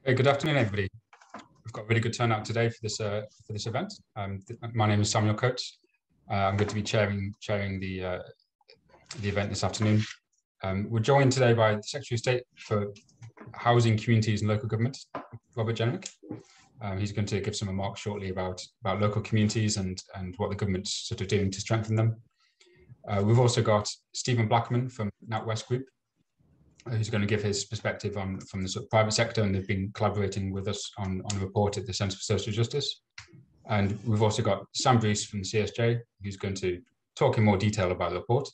Hey, good afternoon, everybody. We've got a really good turnout today for this event. My name is Samuel Coates. I'm going to be chairing the event this afternoon. We're joined today by the Secretary of State for Housing, Communities and Local Government, Robert Jenrick. He's going to give some remarks shortly about local communities and what the government's sort of doing to strengthen them. We've also got Stephen Blackman from NatWest Group, who's going to give his perspective from the sort of private sector, and they've been collaborating with us on a report at the Centre for Social Justice. And we've also got Sam Bruce from the CSJ, who's going to talk in more detail about the report,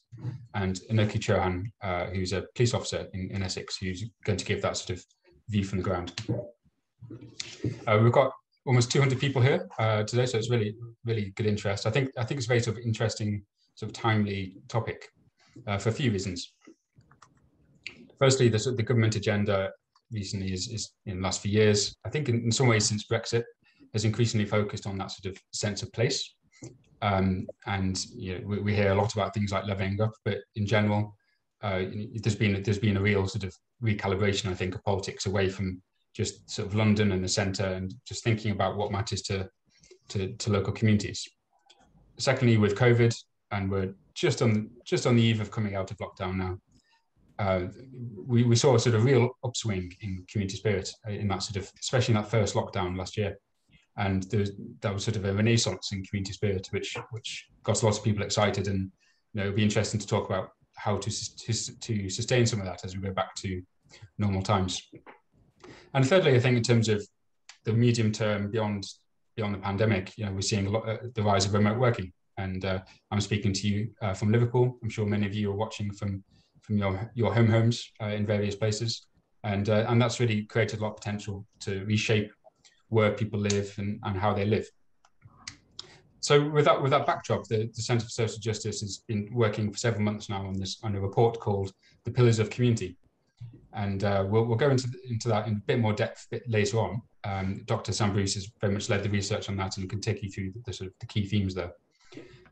and Anoki Chauhan, who's a police officer in Essex, who's going to give that sort of view from the ground. We've got almost 200 people here today, so it's really good interest. I think it's a very sort of interesting, sort of timely topic for a few reasons. Firstly, the government agenda recently is in the last few years, I think in some ways since Brexit, has increasingly focused on that sort of sense of place. And you know, we hear a lot about things like levelling up, but in general, there's been a real sort of recalibration, I think, of politics away from just sort of London and the centre, and just thinking about what matters to local communities. Secondly, with COVID, and we're just on the eve of coming out of lockdown now. We saw a sort of real upswing in community spirit in that sort of, especially in that first lockdown last year, and that was sort of a renaissance in community spirit, which got lots of people excited, and you know, it'd be interesting to talk about how to sustain some of that as we go back to normal times. And thirdly, I think in terms of the medium term beyond the pandemic, you know, we're seeing a lot the rise of remote working, and I'm speaking to you from Liverpool. I'm sure many of you are watching from your home homes in various places, and that's really created a lot of potential to reshape where people live and how they live. So with that backdrop, the Centre for Social Justice has been working for several months now on a report called The Pillars of Community, and we'll go into that in a bit more depth a bit later on. Dr. Sam Bruce has very much led the research on that and can take you through the key themes there.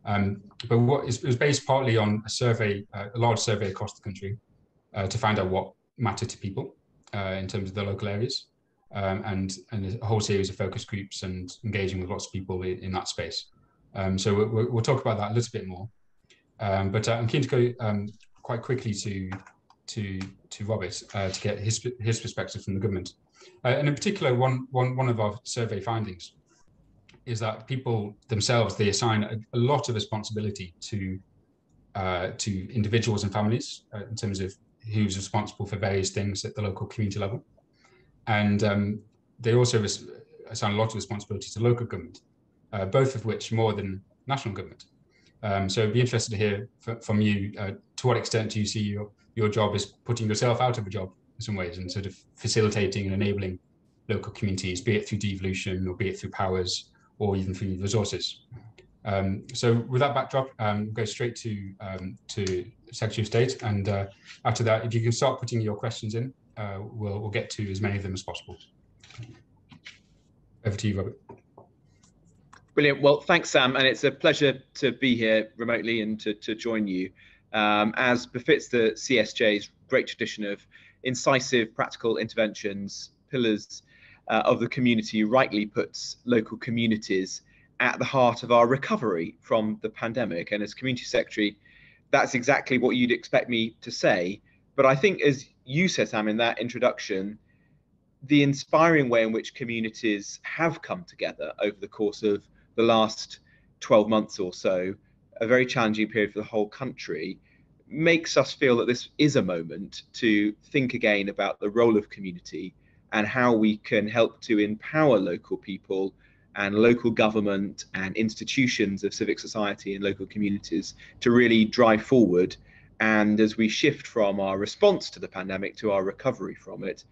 But it was based partly on a large survey across the country to find out what mattered to people in terms of the local areas, and a whole series of focus groups and engaging with lots of people in that space. So we'll talk about that a little bit more. But I'm keen to go quite quickly to Robert to get his perspective from the government. And in particular, one of our survey findings is that people themselves, they assign a lot of responsibility to individuals and families in terms of who's responsible for various things at the local community level. And they also assign a lot of responsibility to local government, both of which more than national government. So I'd be interested to hear from you, to what extent do you see your job as putting yourself out of a job in some ways and sort of facilitating and enabling local communities, be it through devolution or be it through powers, or even through resources. So with that backdrop, we'll go straight to Secretary of State, and after that, if you can start putting your questions in, we'll get to as many of them as possible. Over to you, Robert. Brilliant. Well, thanks, Sam, and it's a pleasure to be here remotely and to join you. As befits the CSJ's great tradition of incisive, practical interventions, pillars of the community rightly puts local communities at the heart of our recovery from the pandemic. And as Community Secretary, that's exactly what you'd expect me to say. But I think, as you said, Sam, in that introduction, the inspiring way in which communities have come together over the course of the last 12 months or so, a very challenging period for the whole country, makes us feel that this is a moment to think again about the role of community and how we can help to empower local people and local government and institutions of civic society and local communities to really drive forward. And as we shift from our response to the pandemic to our recovery from it,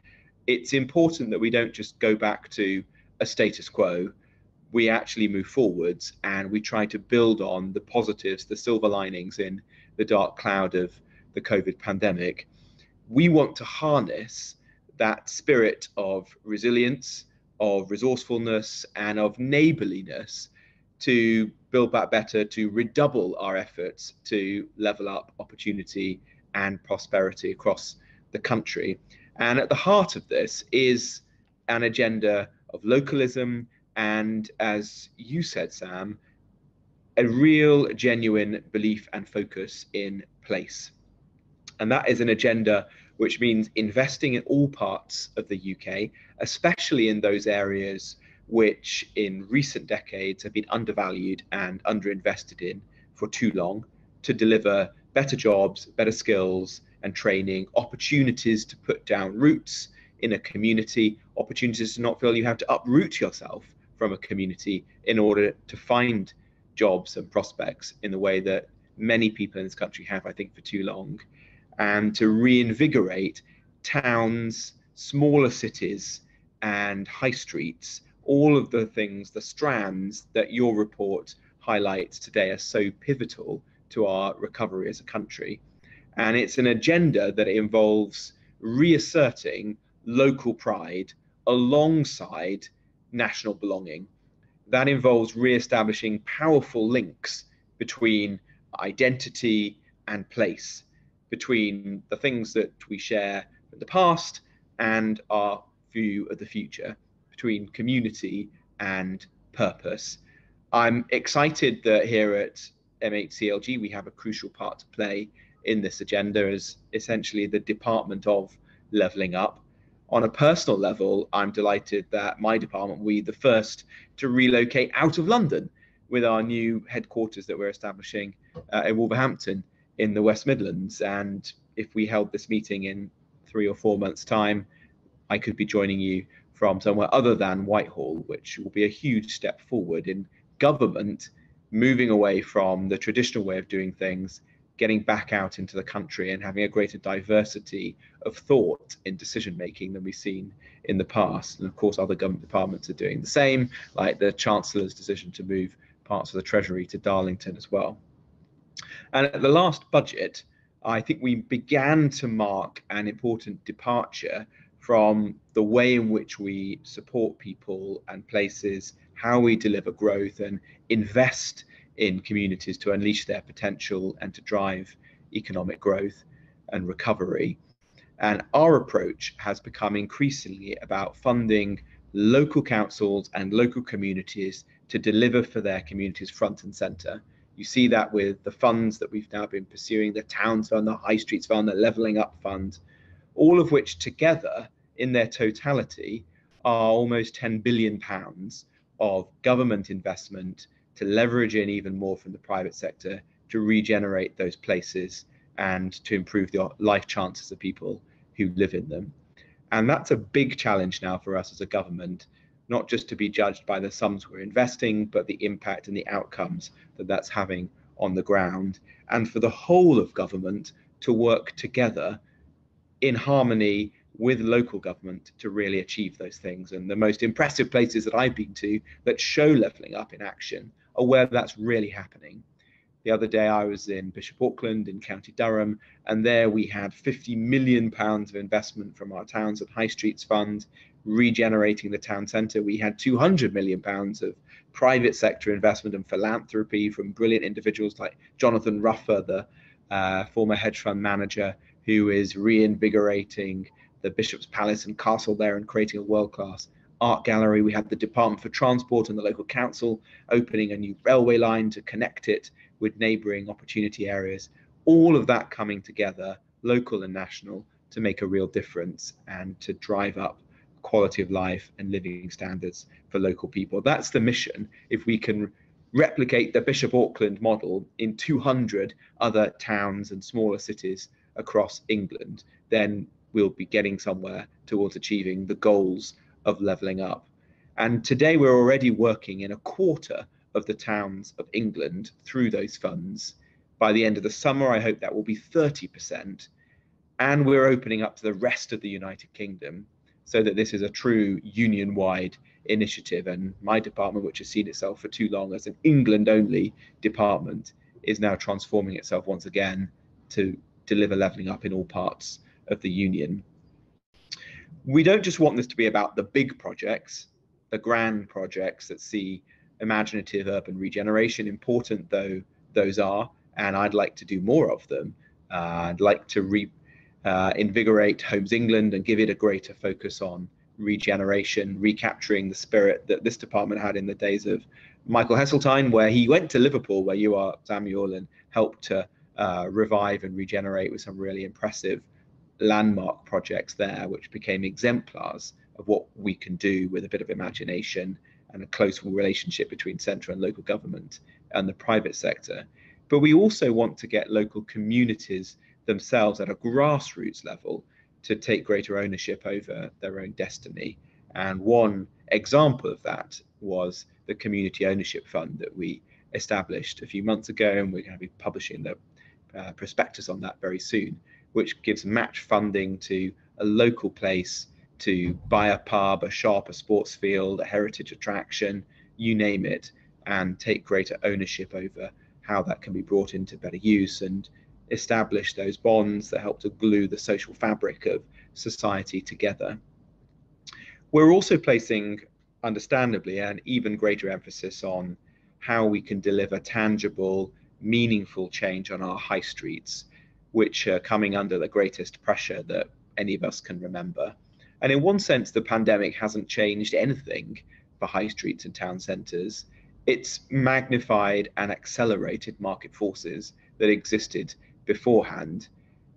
it's important that we don't just go back to a status quo. We actually move forwards and we try to build on the positives, the silver linings in the dark cloud of the COVID pandemic. We want to harness that spirit of resilience, of resourcefulness, and of neighborliness to build back better, to redouble our efforts to level up opportunity and prosperity across the country. And at the heart of this is an agenda of localism and, as you said, Sam, a real genuine belief and focus in place. And that is an agenda which means investing in all parts of the UK, especially in those areas which in recent decades have been undervalued and underinvested in for too long, to deliver better jobs, better skills and training, opportunities to put down roots in a community, opportunities to not feel you have to uproot yourself from a community in order to find jobs and prospects in the way that many people in this country have, I think, for too long, and to reinvigorate towns, smaller cities and high streets, all of the things, the strands that your report highlights today are so pivotal to our recovery as a country. And it's an agenda that involves reasserting local pride alongside national belonging. That involves re-establishing powerful links between identity and place, between the things that we share in the past and our view of the future, between community and purpose. I'm excited that here at MHCLG we have a crucial part to play in this agenda as essentially the department of levelling up. On a personal level, I'm delighted that my department will be the first to relocate out of London with our new headquarters that we're establishing in Wolverhampton in the West Midlands. And if we held this meeting in 3 or 4 months' time, I could be joining you from somewhere other than Whitehall, which will be a huge step forward in government moving away from the traditional way of doing things, getting back out into the country and having a greater diversity of thought in decision making than we've seen in the past. And of course, other government departments are doing the same, like the Chancellor's decision to move parts of the Treasury to Darlington as well. And at the last budget, I think we began to mark an important departure from the way in which we support people and places, how we deliver growth and invest in communities to unleash their potential and to drive economic growth and recovery. And our approach has become increasingly about funding local councils and local communities to deliver for their communities front and centre. You see that with the funds that we've now been pursuing, the Towns Fund, the High Streets Fund, the Levelling Up Fund, all of which together in their totality are almost £10 billion of government investment to leverage in even more from the private sector to regenerate those places and to improve the life chances of people who live in them. And that's a big challenge now for us as a government, not just to be judged by the sums we're investing, but the impact and the outcomes that that's having on the ground. And for the whole of government to work together in harmony with local government to really achieve those things. And the most impressive places that I've been to that show levelling up in action are where that's really happening. The other day I was in Bishop Auckland in County Durham, and there we had £50 million of investment from our Towns and High Streets Fund, regenerating the town centre. We had £200 million of private sector investment and philanthropy from brilliant individuals like Jonathan Ruffer, the former hedge fund manager, who is reinvigorating the Bishop's Palace and Castle there and creating a world-class art gallery. We had the Department for Transport and the local council opening a new railway line to connect it with neighbouring opportunity areas. All of that coming together, local and national, to make a real difference and to drive up quality of life and living standards for local people. That's the mission. If we can replicate the Bishop Auckland model in 200 other towns and smaller cities across England, then we'll be getting somewhere towards achieving the goals of levelling up. And today we're already working in a quarter of the towns of England through those funds. By the end of the summer, I hope that will be 30%. And we're opening up to the rest of the United Kingdom so that this is a true union-wide initiative. And my department, which has seen itself for too long as an England-only department, is now transforming itself once again to deliver levelling up in all parts of the union. We don't just want this to be about the big projects, the grand projects that see imaginative urban regeneration, important though those are, and I'd like to do more of them. I'd like to invigorate Homes England and give it a greater focus on regeneration, recapturing the spirit that this department had in the days of Michael Heseltine, where he went to Liverpool, where you are, Samuel, and helped to revive and regenerate with some really impressive landmark projects there, which became exemplars of what we can do with a bit of imagination and a close relationship between central and local government and the private sector. But we also want to get local communities themselves at a grassroots level to take greater ownership over their own destiny. And one example of that was the Community Ownership Fund that we established a few months ago, and we're going to be publishing the prospectus on that very soon, which gives match funding to a local place to buy a pub, a shop, a sports field, a heritage attraction, you name it, and take greater ownership over how that can be brought into better use and establish those bonds that help to glue the social fabric of society together. We're also placing, understandably, an even greater emphasis on how we can deliver tangible, meaningful change on our high streets, which are coming under the greatest pressure that any of us can remember. And in one sense, the pandemic hasn't changed anything for high streets and town centres. It's magnified and accelerated market forces that existed beforehand.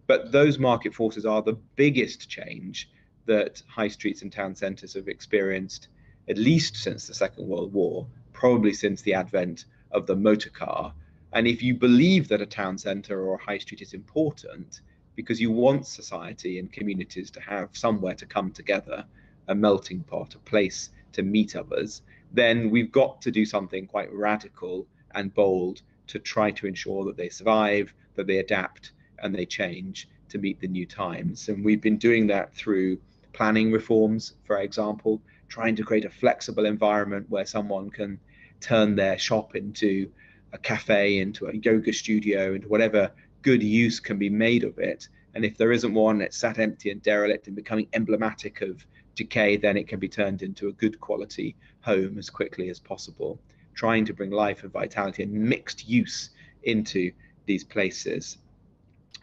But those market forces are the biggest change that high streets and town centres have experienced, at least since the Second World War, probably since the advent of the motor car. And if you believe that a town centre or a high street is important because you want society and communities to have somewhere to come together, a melting pot, a place to meet others, then we've got to do something quite radical and bold to try to ensure that they survive, that they adapt and they change to meet the new times. And we've been doing that through planning reforms, for example, trying to create a flexible environment where someone can turn their shop into a cafe, into a yoga studio, into whatever good use can be made of it. And if there isn't one, it's sat empty and derelict and becoming emblematic of decay, then it can be turned into a good quality home as quickly as possible, trying to bring life and vitality and mixed use into these places.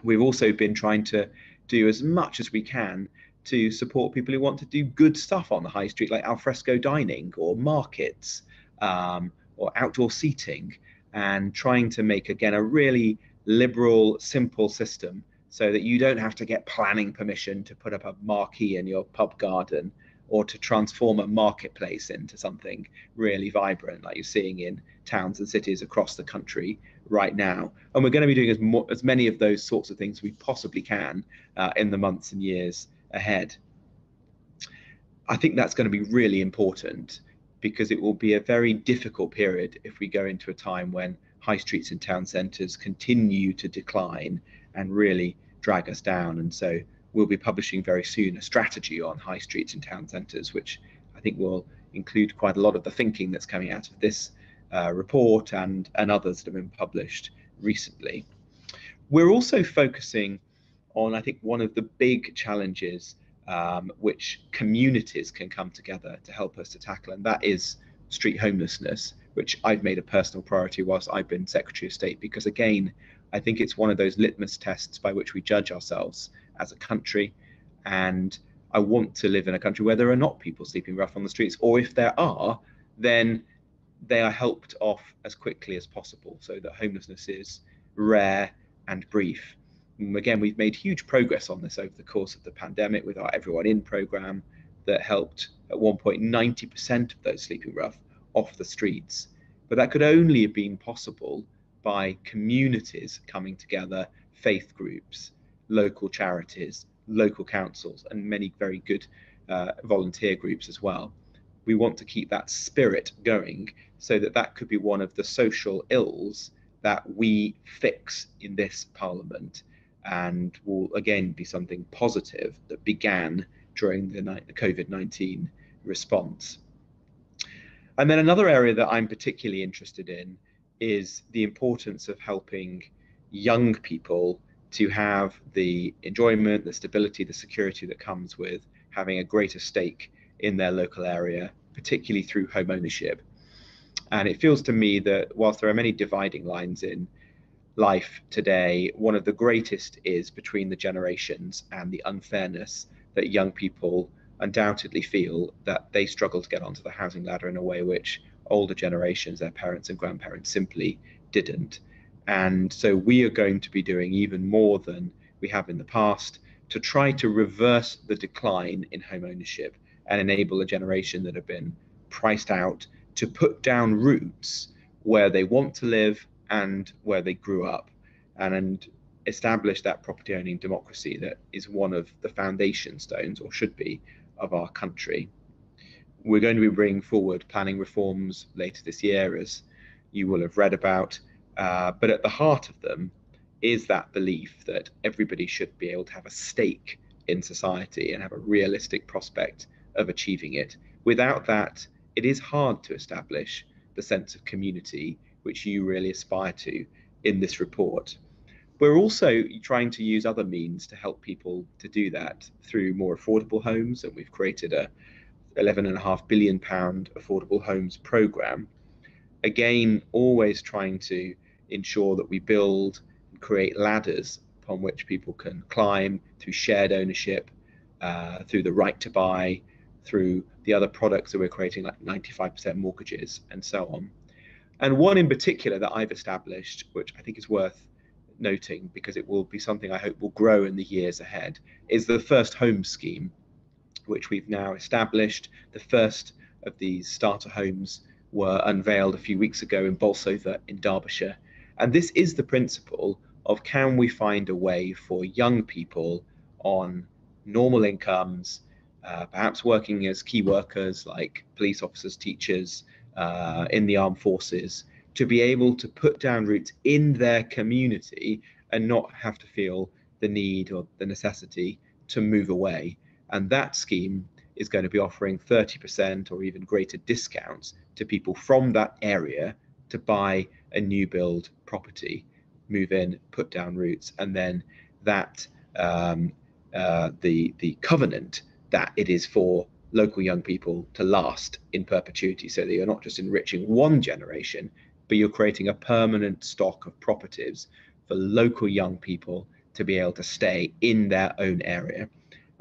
We've also been trying to do as much as we can to support people who want to do good stuff on the high street, like alfresco dining or markets or outdoor seating, and trying to make, again, a really liberal, simple system so that you don't have to get planning permission to put up a marquee in your pub garden or to transform a marketplace into something really vibrant like you're seeing in towns and cities across the country right now. And we're going to be doing as many of those sorts of things as we possibly can in the months and years ahead. I think that's going to be really important because it will be a very difficult period if we go into a time when high streets and town centres continue to decline and really drag us down. And so we'll be publishing very soon a strategy on high streets and town centres, which I think will include quite a lot of the thinking that's coming out of this report and others that have been published recently. We're also focusing on, I think, one of the big challenges which communities can come together to help us to tackle, and that is street homelessness, which I've made a personal priority whilst I've been Secretary of State, because again, I think it's one of those litmus tests by which we judge ourselves as a country. And I want to live in a country where there are not people sleeping rough on the streets, or if there are, then they are helped off as quickly as possible so that homelessness is rare and brief. And again, we've made huge progress on this over the course of the pandemic with our Everyone In programme that helped at one point 90% of those sleeping rough off the streets. But that could only have been possible by communities coming together, faith groups, local charities, local councils, and many very good volunteer groups as well. We want to keep that spirit going so that that could be one of the social ills that we fix in this Parliament, and will again be something positive that began during the COVID-19 response. And then another area that I'm particularly interested in is the importance of helping young people to have the enjoyment, the stability, the security that comes with having a greater stake in their local area, particularly through home ownership. And it feels to me that whilst there are many dividing lines in life today, one of the greatest is between the generations and the unfairness that young people undoubtedly feel that they struggle to get onto the housing ladder in a way which older generations, their parents and grandparents, simply didn't. And so we are going to be doing even more than we have in the past to try to reverse the decline in home ownership and enable a generation that have been priced out to put down roots where they want to live and where they grew up, and establish that property owning democracy that is one of the foundation stones, or should be, of our country. We're going to be bringing forward planning reforms later this year, as you will have read about, but at the heart of them is that belief that everybody should be able to have a stake in society and have a realistic prospect of achieving it. Without that, it is hard to establish the sense of community which you really aspire to in this report. We're also trying to use other means to help people to do that through more affordable homes, and we've created a £11.5 billion affordable homes programme. Again, always trying to ensure that we build and create ladders upon which people can climb through shared ownership, through the right to buy, through the other products that we're creating, like 95% mortgages and so on. And one in particular that I've established, which I think is worth noting because it will be something I hope will grow in the years ahead, is the First Home Scheme, which we've now established. The first of these starter homes were unveiled a few weeks ago in Bolsover in Derbyshire. And this is the principle of, can we find a way for young people on normal incomes, perhaps working as key workers like police officers, teachers, in the armed forces, to be able to put down roots in their community and not have to feel the need or the necessity to move away. And that scheme is going to be offering 30% or even greater discounts to people from that area to buy a new build property, move in, put down roots, and then that the covenant that it is for local young people to last in perpetuity, so that you're not just enriching one generation, but you're creating a permanent stock of properties for local young people to be able to stay in their own area.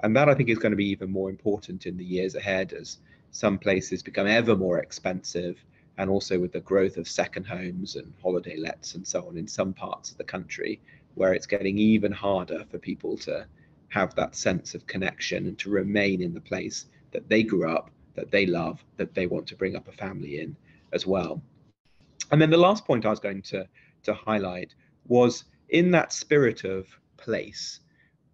And that, I think, is going to be even more important in the years ahead, as some places become ever more expensive, and also with the growth of second homes and holiday lets and so on in some parts of the country, where it's getting even harder for people to have that sense of connection and to remain in the place that they grew up, that they love, that they want to bring up a family in as well. And then the last point I was going to highlight was, in that spirit of place,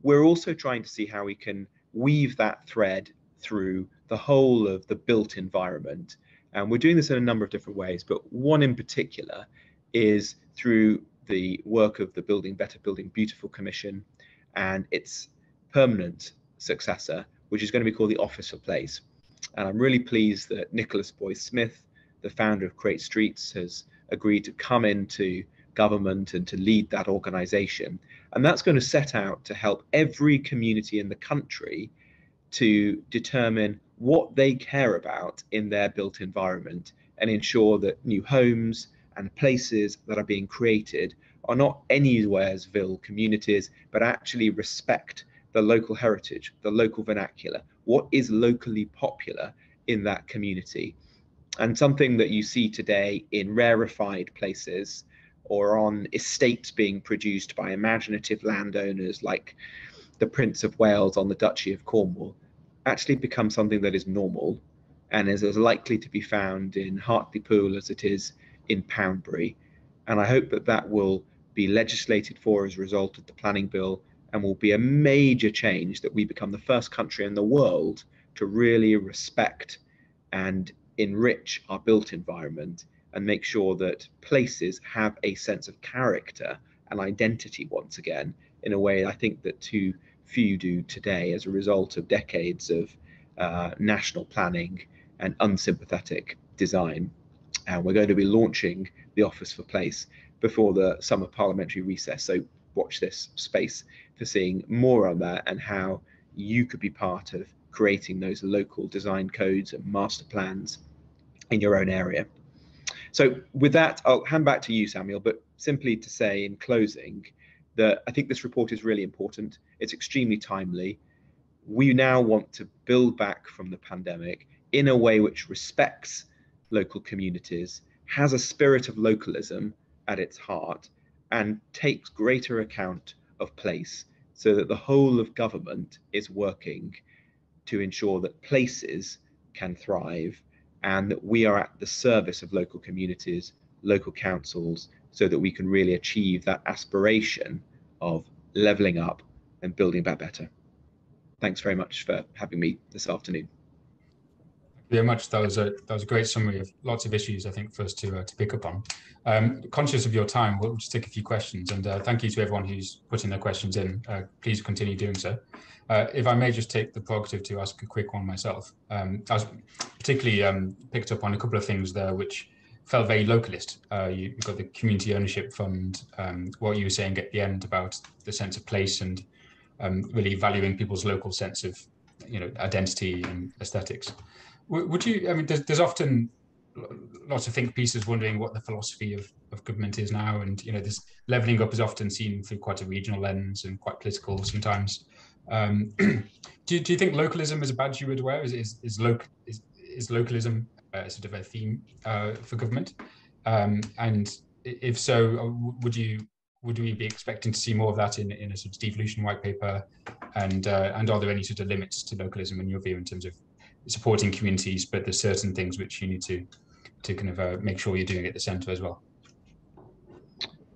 we're also trying to see how we can weave that thread through the whole of the built environment. And we're doing this in a number of different ways, but one in particular is through the work of the Building Better, Building Beautiful Commission and its permanent successor, which is going to be called the Office for Place. And I'm really pleased that Nicholas Boyce-Smith, the founder of Create Streets, has agreed to come into government and to lead that organization. And that's going to set out to help every community in the country to determine what they care about in their built environment, and ensure that new homes and places that are being created are not anywheresville communities, but actually respect the local heritage, the local vernacular, what is locally popular in that community. And something that you see today in rarefied places or on estates being produced by imaginative landowners like the Prince of Wales on the Duchy of Cornwall actually becomes something that is normal and is as likely to be found in Hartlepool as it is in Poundbury. And I hope that that will be legislated for as a result of the planning bill, and will be a major change, that we become the first country in the world to really respect and enrich our built environment and make sure that places have a sense of character and identity once again, in a way I think that too few do today as a result of decades of national planning and unsympathetic design. And we're going to be launching the Office for Place before the summer parliamentary recess, so watch this space for seeing more on that and how you could be part of creating those local design codes and master plans in your own area. So with that, I'll hand back to you, Samuel, but simply to say in closing that I think this report is really important. It's extremely timely. we now want to build back from the pandemic in a way which respects local communities, has a spirit of localism at its heart, and takes greater account of place, so that the whole of government is working to ensure that places can thrive and that we are at the service of local communities, local councils, so that we can really achieve that aspiration of levelling up and building back better. Thanks very much for having me this afternoon. Thank you very much. That was a great summary of lots of issues, I think, for us to pick up on. Conscious of your time, we'll just take a few questions, and thank you to everyone who's putting their questions in. Please continue doing so. If I may just take the prerogative to ask a quick one myself. I was particularly picked up on a couple of things there which felt very localist. You've got the community ownership fund, what you were saying at the end about the sense of place and really valuing people's local sense of, identity and aesthetics. Would you, there's often lots of think pieces wondering what the philosophy of government is now, and this levelling up is often seen through quite a regional lens and quite political sometimes. Do you think localism is a badge you would wear? Is localism sort of a theme for government? And if so, would we be expecting to see more of that in a sort of devolution white paper? And are there any sort of limits to localism in your view in terms of supporting communities, but there's certain things which you need to kind of make sure you're doing at the centre as well?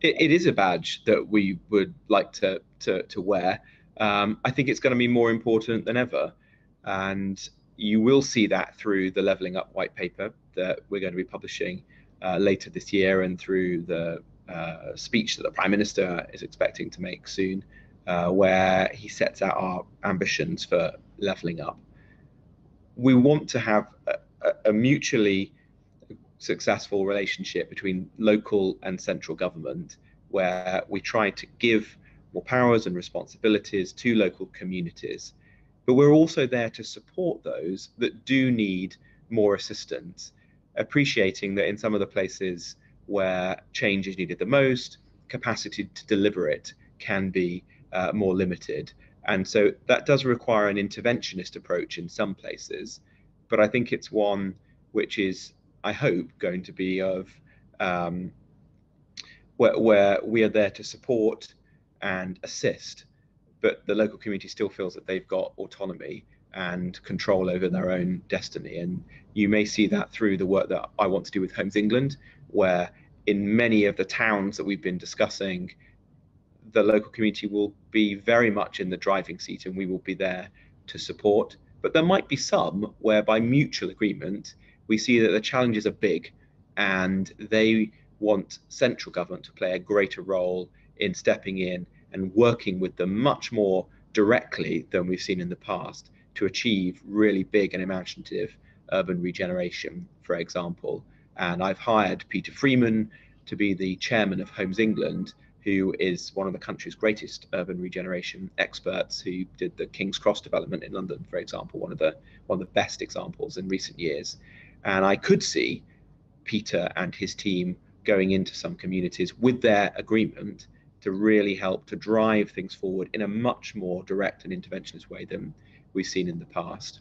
It is a badge that we would like to wear. I think it's going to be more important than ever, and you will see that through the Levelling Up white paper that we're going to be publishing later this year, and through the speech that the Prime Minister is expecting to make soon, where he sets out our ambitions for levelling up. We want to have a mutually successful relationship between local and central government, where we try to give more powers and responsibilities to local communities, but we're also there to support those that do need more assistance, appreciating that in some of the places where change is needed the most, capacity to deliver it can be more limited. And so that does require an interventionist approach in some places, but I think it's one which is, I hope, going to be of where we are there to support and assist, but the local community still feels that they've got autonomy and control over their own destiny. And you may see that through the work that I want to do with Homes England, where in many of the towns that we've been discussing, the local community will be very much in the driving seat and we will be there to support. But there might be some where by mutual agreement, we see that the challenges are big and they want central government to play a greater role in stepping in and working with them much more directly than we've seen in the past to achieve really big and imaginative urban regeneration, for example. And I've hired Peter Freeman to be the chairman of Homes England, who is one of the country's greatest urban regeneration experts, who did the King's Cross development in London, for example, one of the best examples in recent years. And I could see Peter and his team going into some communities with their agreement to really help to drive things forward in a much more direct and interventionist way than we've seen in the past.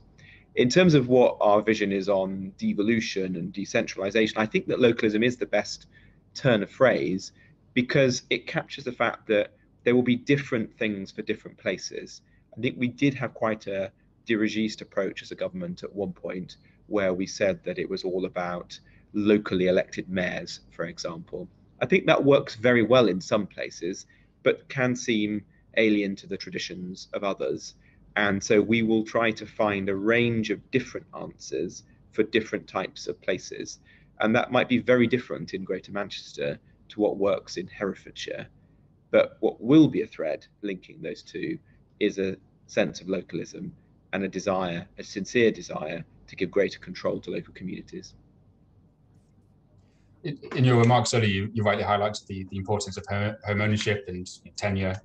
In terms of what our vision is on devolution and decentralization, I think that localism is the best turn of phrase, because it captures the fact that there will be different things for different places. I think we did have quite a dirigiste approach as a government at one point, where we said that it was all about locally elected mayors, for example. I think that works very well in some places, but can seem alien to the traditions of others. And so we will try to find a range of different answers for different types of places. And that might be very different in Greater Manchester to what works in Herefordshire. But what will be a thread linking those two is a sense of localism and a desire, a sincere desire, to give greater control to local communities. In your remarks earlier, you rightly highlighted the importance of home ownership and tenure,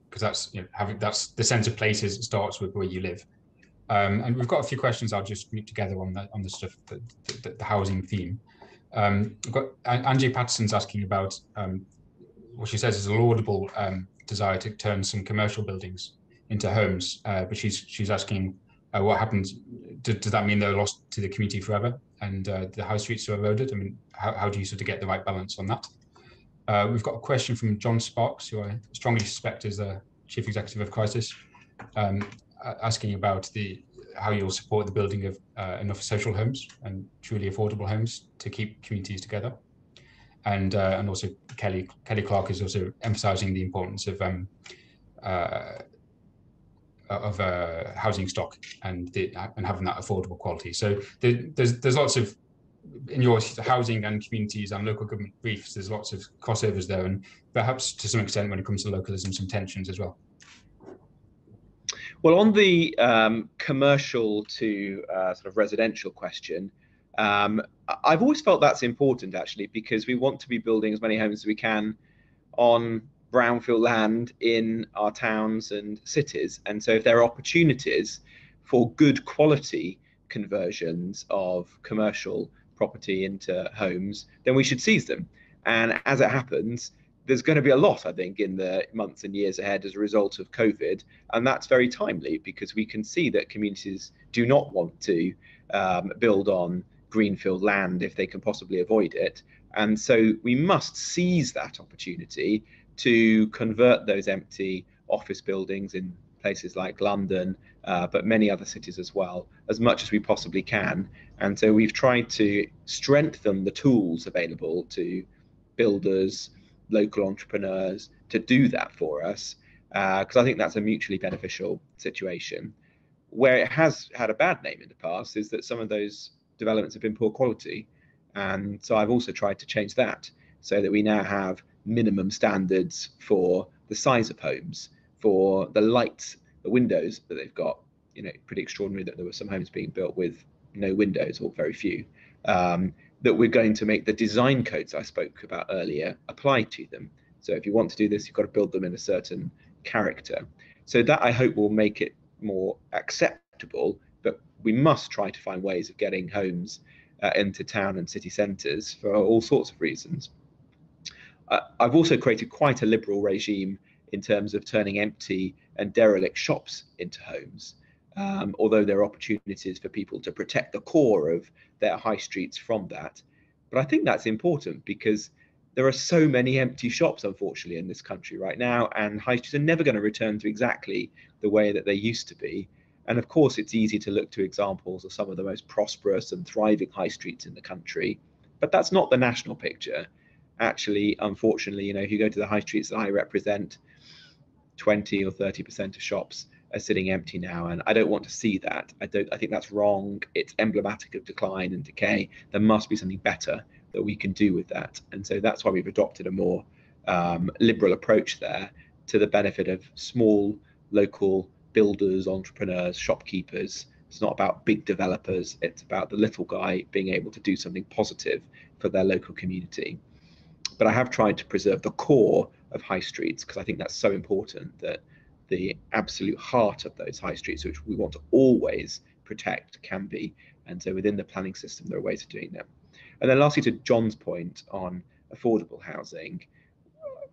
because that's the sense of places. It starts with where you live, and we've got a few questions. I'll just group together on the stuff, the housing theme. We've got Angie Patterson's asking about what she says is a laudable desire to turn some commercial buildings into homes, but she's asking what happens. Does that mean they're lost to the community forever and the high streets are eroded? I mean, how do you sort of get the right balance on that? We've got a question from John Sparks, who I strongly suspect is the Chief Executive of Crisis, asking about how you'll support the building of enough social homes and truly affordable homes to keep communities together. And also Kelly Clark is also emphasising the importance of housing stock and having that affordable quality. So there's lots of, in your housing and communities and local government briefs, there's lots of crossovers there, and perhaps to some extent when it comes to localism, some tensions as well. Well, on the commercial to sort of residential question, I've always felt that's important, actually, because we want to be building as many homes as we can on brownfield land in our towns and cities. And so if there are opportunities for good quality conversions of commercial property into homes, then we should seize them. And as it happens, there's going to be a lot, I think, in the months and years ahead as a result of COVID. And that's very timely because we can see that communities do not want to build on greenfield land if they can possibly avoid it. And so we must seize that opportunity to convert those empty office buildings in places like London, but many other cities as well, as much as we possibly can. And so we've tried to strengthen the tools available to builders, local entrepreneurs to do that for us, because I think that's a mutually beneficial situation. Where it has had a bad name in the past is that some of those developments have been poor quality. And so I've also tried to change that so that we now have minimum standards for the size of homes, for the lights, the windows that they've got. You know, pretty extraordinary that there were some homes being built with no windows or very few. That we're going to make the design codes I spoke about earlier apply to them. So if you want to do this, you've got to build them in a certain character. So that, I hope, will make it more acceptable, but we must try to find ways of getting homes into town and city centres for all sorts of reasons. I've also created quite a liberal regime in terms of turning empty and derelict shops into homes. Although there are opportunities for people to protect the core of their high streets from that. But I think that's important because there are so many empty shops, unfortunately, in this country right now, and high streets are never going to return to exactly the way that they used to be. And of course, it's easy to look to examples of some of the most prosperous and thriving high streets in the country, but that's not the national picture. Actually, unfortunately, you know, if you go to the high streets that I represent, 20 or 30% of shops are sitting empty now, and I don't want to see that. I think that's wrong. It's emblematic of decline and decay. There must be something better that we can do with that, and so that's why we've adopted a more liberal approach there, to the benefit of small local builders, entrepreneurs, shopkeepers. It's not about big developers. It's about the little guy being able to do something positive for their local community. But I have tried to preserve the core of high streets because I think that's so important, that the absolute heart of those high streets, which we want to always protect, can be. And so within the planning system, there are ways of doing that. And then lastly, to John's point on affordable housing,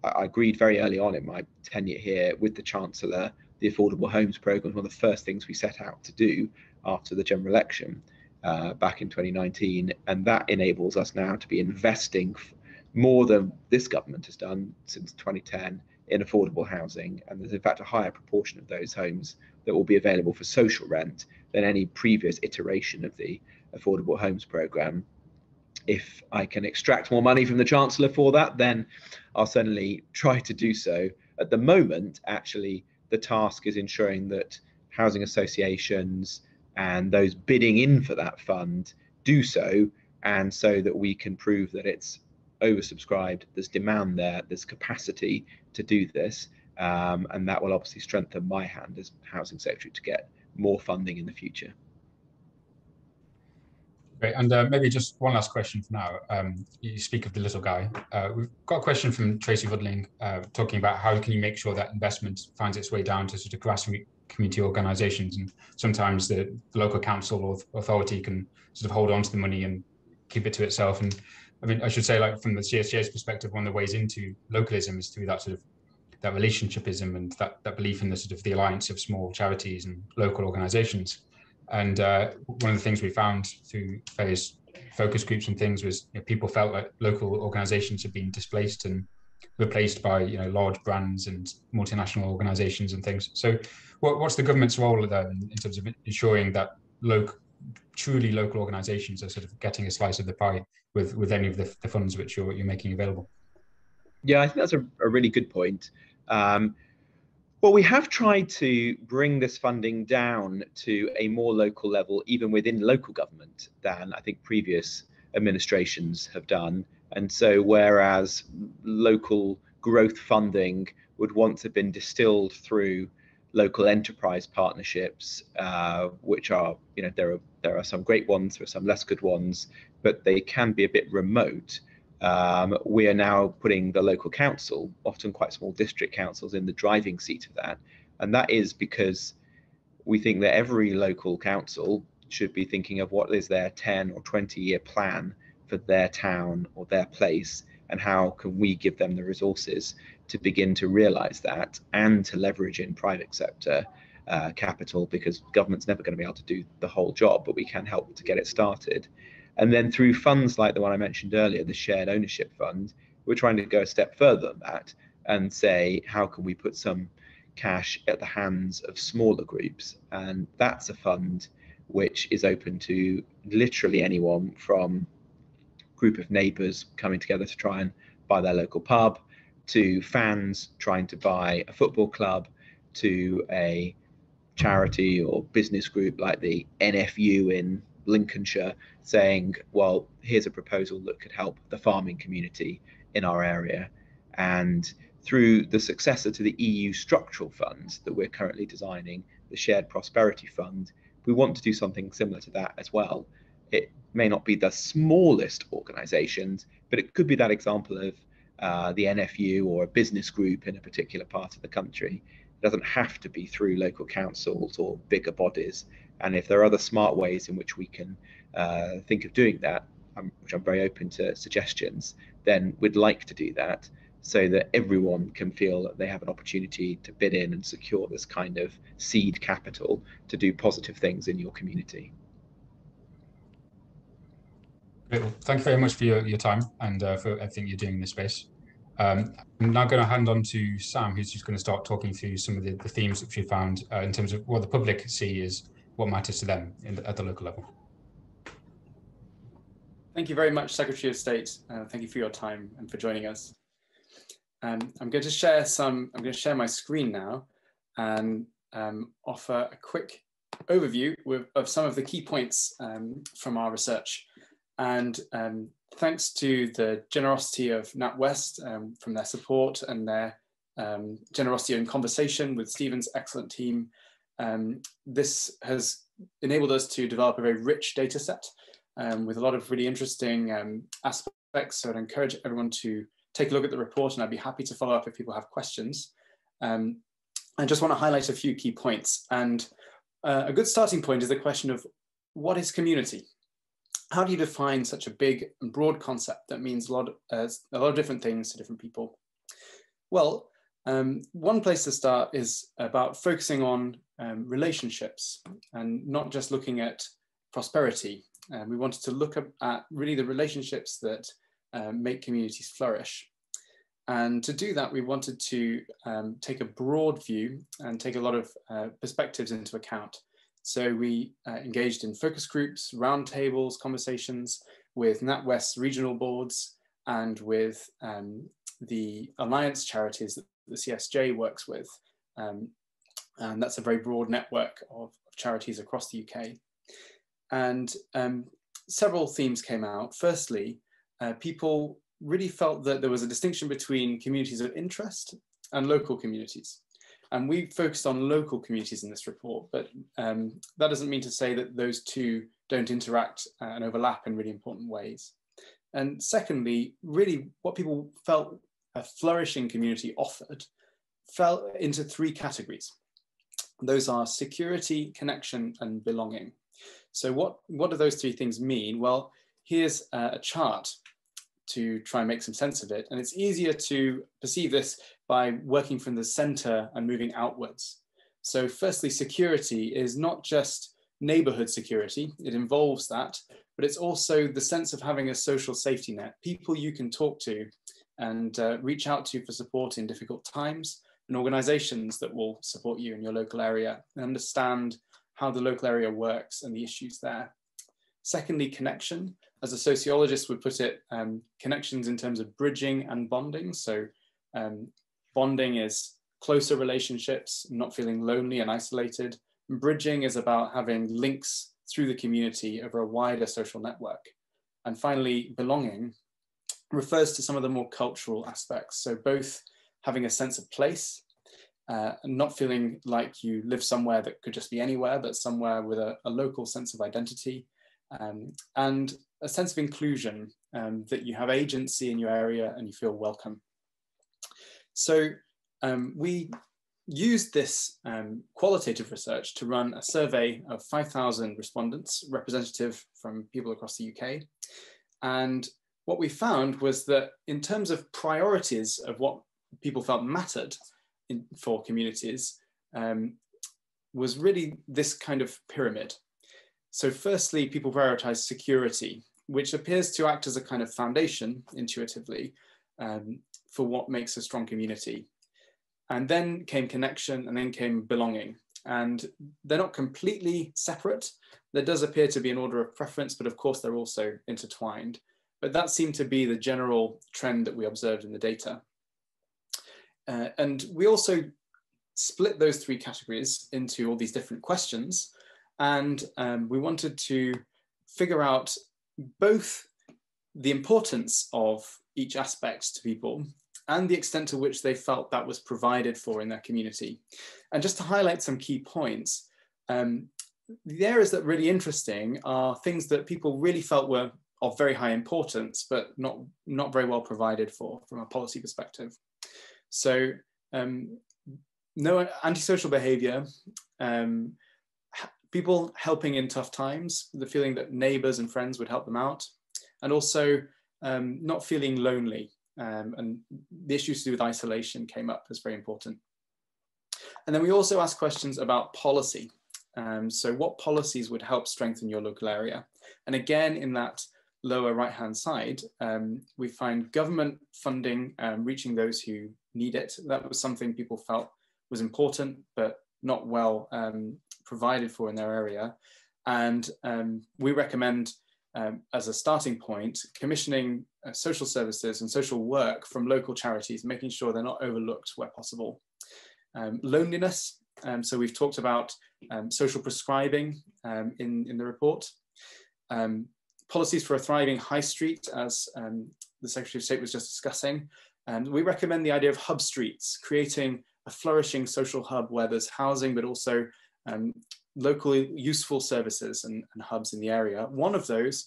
I agreed very early on in my tenure here with the Chancellor. The Affordable Homes Programme was one of the first things we set out to do after the general election back in 2019. And that enables us now to be investing more than this government has done since 2010 in affordable housing. And there's in fact a higher proportion of those homes that will be available for social rent than any previous iteration of the Affordable Homes Programme. If I can extract more money from the Chancellor for that, then I'll certainly try to do so. At the moment, actually, the task is ensuring that housing associations and those bidding in for that fund do so, and so that we can prove that it's oversubscribed, there's demand there, there's capacity to do this, and that will obviously strengthen my hand as Housing Secretary to get more funding in the future. Great, and maybe just one last question for now. You speak of the little guy. We've got a question from Tracy Woodling talking about how can you make sure that investment finds its way down to sort of grassroots community organisations, and sometimes the local council or authority can sort of hold on to the money and keep it to itself. And I mean, I should say, like from the CSJ's perspective, one of the ways into localism is through that sort of that relationshipism and that belief in the sort of the alliance of small charities and local organizations. And one of the things we found through various focus groups and things was, people felt like local organizations had been displaced and replaced by large brands and multinational organizations and things. So what's the government's role there in terms of ensuring that truly local organizations are sort of getting a slice of the pie with any of the funds which you're making available? Yeah, I think that's a really good point. Well, we have tried to bring this funding down to a more local level, even within local government, than I think previous administrations have done. And so whereas local growth funding would once have been distilled through local enterprise partnerships, which are, there are some great ones, there are some less good ones, but they can be a bit remote. We are now putting the local council, often quite small district councils, in the driving seat of that. And that is because we think that every local council should be thinking of what is their 10 or 20-year plan for their town or their place, and how can we give them the resources to begin to realize that and to leverage in private sector capital, because government's never going to be able to do the whole job, but we can help to get it started. And then through funds like the one I mentioned earlier, the Shared Ownership Fund, we're trying to go a step further than that and say, how can we put some cash at the hands of smaller groups? And that's a fund which is open to literally anyone, from a group of neighbours coming together to try and buy their local pub, to fans trying to buy a football club, to a charity or business group like the NFU in Lincolnshire saying, well, here's a proposal that could help the farming community in our area. And through the successor to the EU structural funds that we're currently designing, the Shared Prosperity Fund, we want to do something similar to that as well. It may not be the smallest organizations, but it could be that example of the NFU or a business group in a particular part of the country. It doesn't have to be through local councils or bigger bodies. And if there are other smart ways in which we can think of doing that, which I'm very open to suggestions, then we'd like to do that so that everyone can feel that they have an opportunity to bid in and secure this kind of seed capital to do positive things in your community. Great. Well, thank you very much for your time and for everything you're doing in this space. I'm now going to hand on to Sam, who's just going to start talking through some of the themes that we found in terms of what the public see is what matters to them at the local level. Thank you very much, Secretary of State. Thank you for your time and for joining us. I'm going to share my screen now and offer a quick overview of some of the key points from our research. And thanks to the generosity of NatWest from their support and their generosity in conversation with Stephen's excellent team, this has enabled us to develop a very rich data set with a lot of really interesting aspects. So I'd encourage everyone to take a look at the report, and I'd be happy to follow up if people have questions. I just want to highlight a few key points. And a good starting point is the question of what is community? How do you define such a big and broad concept that means a lot of different things to different people? Well, one place to start is about focusing on relationships and not just looking at prosperity. We wanted to look at really the relationships that make communities flourish. And to do that, we wanted to take a broad view and take a lot of perspectives into account. So we engaged in focus groups, roundtables, conversations with NatWest's regional boards and with the alliance charities that the CSJ works with. And that's a very broad network of charities across the UK. And several themes came out. Firstly, people really felt that there was a distinction between communities of interest and local communities. And we focused on local communities in this report, but that doesn't mean to say that those two don't interact and overlap in really important ways. And secondly, really what people felt a flourishing community offered fell into three categories. Those are security, connection, and belonging. So what do those three things mean? Well, here's a chart to try and make some sense of it. And it's easier to perceive this by working from the center and moving outwards. So firstly, security is not just neighborhood security, it involves that, but it's also the sense of having a social safety net, people you can talk to and reach out to for support in difficult times, and organizations that will support you in your local area and understand how the local area works and the issues there. Secondly, connection. As a sociologist would put it, connections in terms of bridging and bonding. So bonding is closer relationships, not feeling lonely and isolated. And bridging is about having links through the community over a wider social network. And finally, belonging refers to some of the more cultural aspects. So both having a sense of place, and not feeling like you live somewhere that could just be anywhere, but somewhere with a local sense of identity, and a sense of inclusion, that you have agency in your area and you feel welcome. So we used this qualitative research to run a survey of 5,000 respondents, representative from people across the UK. And what we found was that in terms of priorities of what people felt mattered for communities, was really this kind of pyramid. So firstly, people prioritize security, which appears to act as a kind of foundation intuitively for what makes a strong community. And then came connection, and then came belonging. And they're not completely separate. There does appear to be an order of preference, but of course they're also intertwined. But that seemed to be the general trend that we observed in the data. And we also split those three categories into all these different questions. And we wanted to figure out both the importance of each aspect to people and the extent to which they felt that was provided for in their community. And just to highlight some key points, the areas that are really interesting are things that people really felt were of very high importance, but not very well provided for from a policy perspective. So no antisocial behavior, people helping in tough times, the feeling that neighbors and friends would help them out, and also not feeling lonely. And the issues to do with isolation came up as very important. And then we also asked questions about policy. So what policies would help strengthen your local area? And again, in that lower right-hand side, we find government funding reaching those who need it. That was something people felt was important, but not well provided for in their area. And we recommend, as a starting point, commissioning social services and social work from local charities, making sure they're not overlooked where possible. Loneliness, so we've talked about social prescribing in the report. Policies for a thriving high street, as the Secretary of State was just discussing. And we recommend the idea of hub streets, creating a flourishing social hub where there's housing, but also locally useful services and hubs in the area. One of those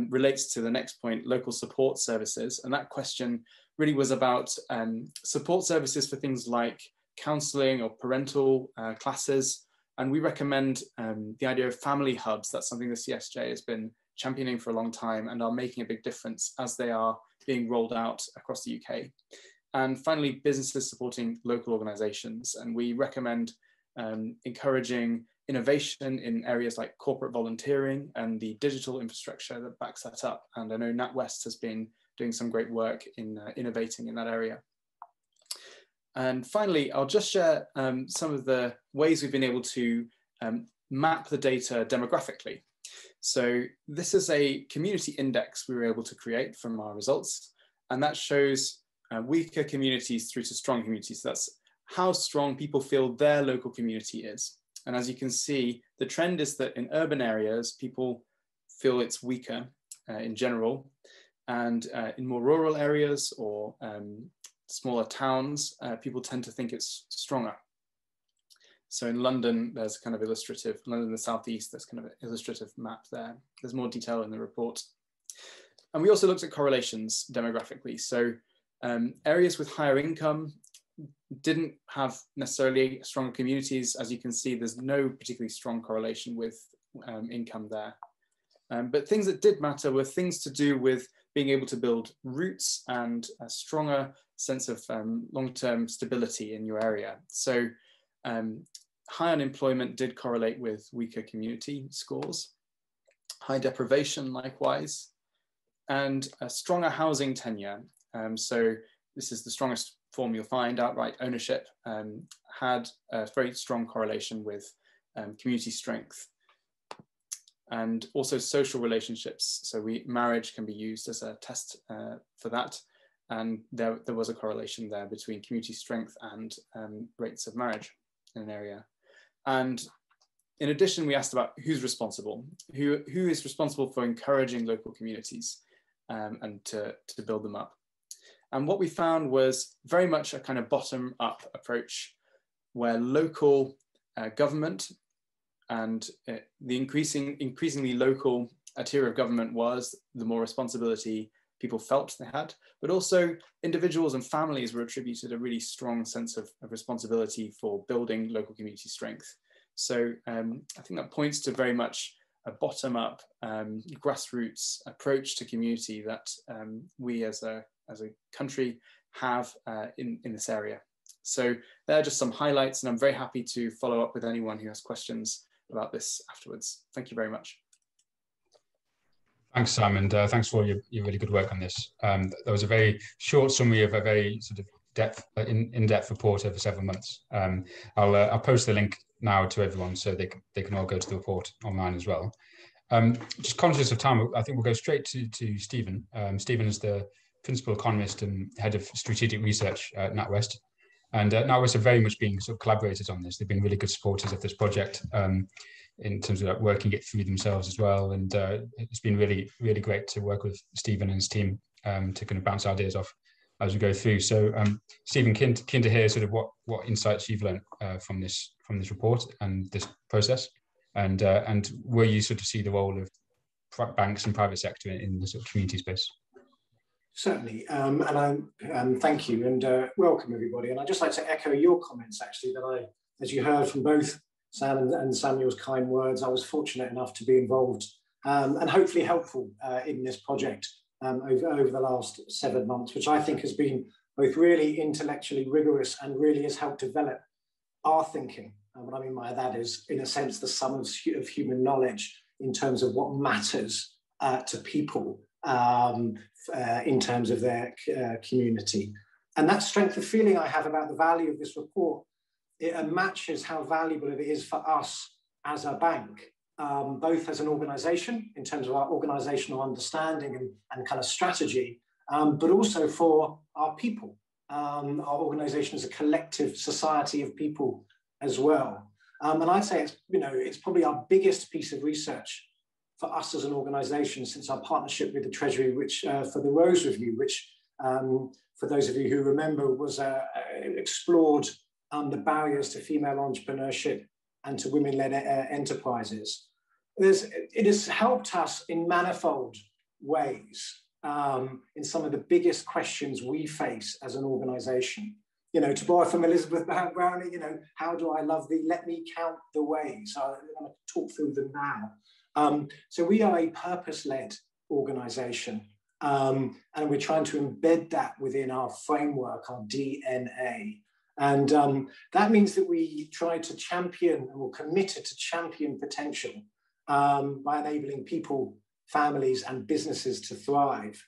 relates to the next point, local support services. And that question really was about support services for things like counselling or parental classes. And we recommend the idea of family hubs. That's something the CSJ has been championing for a long time and are making a big difference as they are being rolled out across the UK. And finally, businesses supporting local organisations. And we recommend encouraging innovation in areas like corporate volunteering and the digital infrastructure that backs that up. And I know NatWest has been doing some great work in innovating in that area. And finally, I'll just share some of the ways we've been able to map the data demographically. So this is a community index we were able to create from our results, and that shows weaker communities through to strong communities. So that's how strong people feel their local community is. And as you can see, the trend is that in urban areas, people feel it's weaker in general, and in more rural areas or smaller towns, people tend to think it's stronger. So in London, there's kind of illustrative, London, the Southeast, there's kind of an illustrative map there. There's more detail in the report. And we also looked at correlations demographically. So areas with higher income didn't have necessarily stronger communities. As you can see, there's no particularly strong correlation with income there. But things that did matter were things to do with being able to build roots and a stronger sense of long-term stability in your area. So high unemployment did correlate with weaker community scores, high deprivation likewise, and a stronger housing tenure. So this is the strongest form you'll find. Outright ownership had a very strong correlation with community strength. And also social relationships. So marriage can be used as a test for that. And there was a correlation there between community strength and rates of marriage in an area. And in addition, we asked about who's responsible, who is responsible for encouraging local communities and to build them up. And what we found was very much a kind of bottom-up approach where local government and the increasingly local a tier of government was, the more responsibility people felt they had, but also individuals and families were attributed a really strong sense of responsibility for building local community strength. So I think that points to very much a bottom-up grassroots approach to community that we as a country have in this area. So there are just some highlights, and I'm very happy to follow up with anyone who has questions about this afterwards. Thank you very much. Thanks, Sam, and thanks for your really good work on this. That was a very short summary of a very sort of in-depth report over several months. I'll post the link now to everyone so they can all go to the report online as well. Just conscious of time, I think we'll go straight to Stephen. Stephen is the principal economist and head of strategic research at NatWest. And NatWest are very much being sort of collaborators on this. They've been really good supporters of this project in terms of working it through themselves as well. And it's been really, really great to work with Stephen and his team to kind of bounce ideas off as we go through. So Stephen, keen to hear sort of what insights you've learned from this report and this process, and where you sort of see the role of banks and private sector in the sort of community space. Certainly, and thank you, and welcome everybody. And I'd just like to echo your comments, actually, that as you heard from both Sam and Samuel's kind words, I was fortunate enough to be involved and hopefully helpful in this project over the last 7 months, which I think has been both really intellectually rigorous and really has helped develop our thinking. And what I mean by that is, in a sense, the sum of human knowledge in terms of what matters to people in terms of their community. And that strength of feeling I have about the value of this report, it matches how valuable it is for us as a bank, both as an organization in terms of our organizational understanding and kind of strategy, but also for our people. Our organization is a collective society of people as well. And I'd say it's probably our biggest piece of research for us as an organisation since our partnership with the Treasury, which for the Rose Review, which for those of you who remember was explored the barriers to female entrepreneurship and to women-led enterprises. It has helped us in manifold ways in some of the biggest questions we face as an organisation. To borrow from Elizabeth Browning, how do I love thee? Let me count the ways. So I'm going to talk through them now. So we are a purpose-led organisation, and we're trying to embed that within our framework, our DNA. And that means that we try to champion, and we're committed to champion potential by enabling people, families, and businesses to thrive.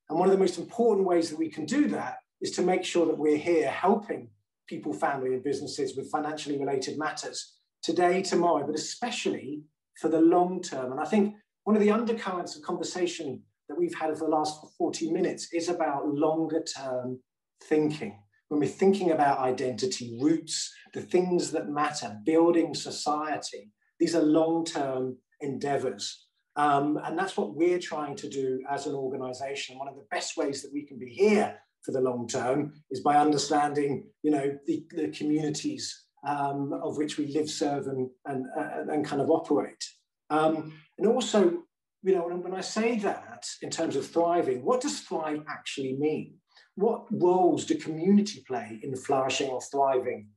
And one of the most important ways that we can do that is to make sure that we're here helping people, family, and businesses with financially related matters today, tomorrow, but especially for the long term. And I think one of the undercurrents of conversation that we've had over the last 40 minutes is about longer term thinking. When we're thinking about identity, roots, the things that matter, building society, these are long-term endeavors. And that's what we're trying to do as an organization. One of the best ways that we can be here for the long term is by understanding, the communities of which we live, serve, and kind of operate. And also, when I say that in terms of thriving, what does thrive actually mean? What roles do community play in flourishing or thriving,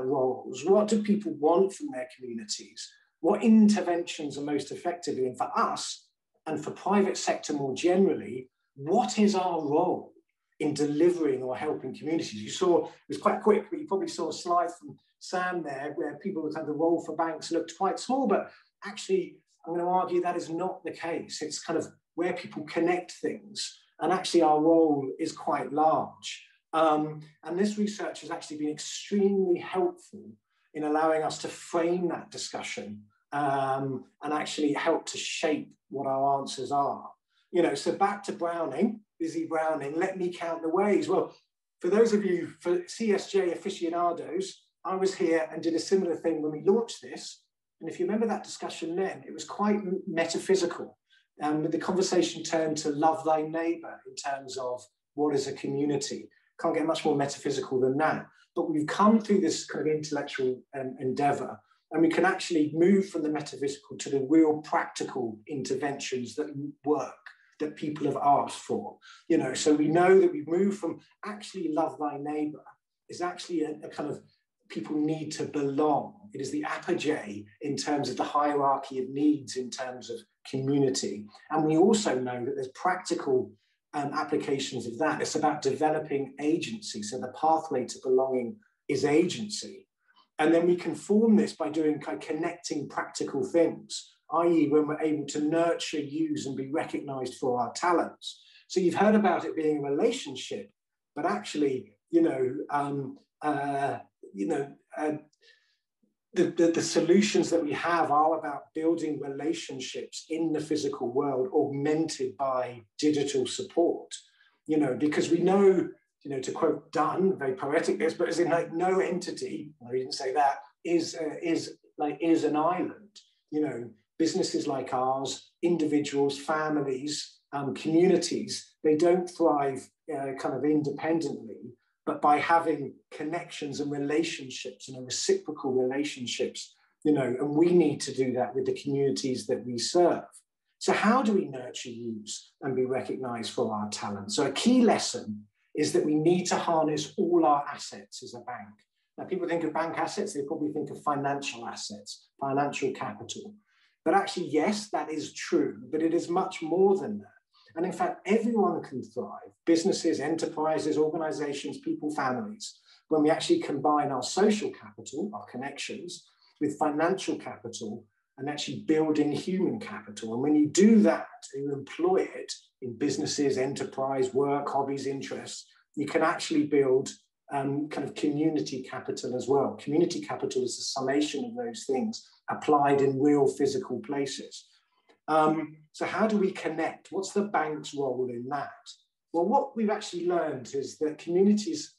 roles? What do people want from their communities? What interventions are most effective? And for us, and for private sector more generally, what is our role in delivering or helping communities? You saw, it was quite quick, but you probably saw a slide from Sam there where people were kind of the role for banks looked quite small, but actually, I'm going to argue that is not the case. It's kind of where people connect things, and actually our role is quite large. And this research has actually been extremely helpful in allowing us to frame that discussion and actually help to shape what our answers are. You know, so back to Browning, busy Browning, let me count the ways. Well, for those of you, for CSJ aficionados, I was here and did a similar thing when we launched this. And if you remember that discussion then, it was quite metaphysical. The conversation turned to love thy neighbor in terms of what is a community. Can't get much more metaphysical than that. But we've come through this kind of intellectual endeavor, and we can actually move from the metaphysical to the real practical interventions that work, that people have asked for. You know, so we know that we've moved from actually love thy neighbor is actually a kind of people need to belong. It is the apogee in terms of the hierarchy of needs in terms of community. And we also know that there's practical applications of that. It's about developing agency. So the pathway to belonging is agency. And then we can form this by doing kind of connecting practical things, i.e. when we're able to nurture, use, and be recognized for our talents. So you've heard about it being a relationship, but actually, the solutions that we have are about building relationships in the physical world, augmented by digital support. You know, because we know, you know, to quote Dunn, very poetic this, but as in like no entity, I didn't say that, is an island. You know, businesses like ours, individuals, families, communities, they don't thrive kind of independently, but by having connections and relationships and reciprocal relationships, you know, and we need to do that with the communities that we serve. So how do we nurture, use, and be recognized for our talent? So a key lesson is that we need to harness all our assets as a bank. Now, people think of bank assets, they probably think of financial assets, financial capital. But actually, yes, that is true, but it is much more than that. And in fact, everyone can thrive, businesses, enterprises, organizations, people, families, when we actually combine our social capital, our connections, with financial capital and actually building human capital. And when you do that, and you employ it in businesses, enterprise, work, hobbies, interests, you can actually build kind of community capital as well. Community capital is the summation of those things applied in real physical places. So how do we connect? What's the bank's role in that? Well, what we've actually learned is that communities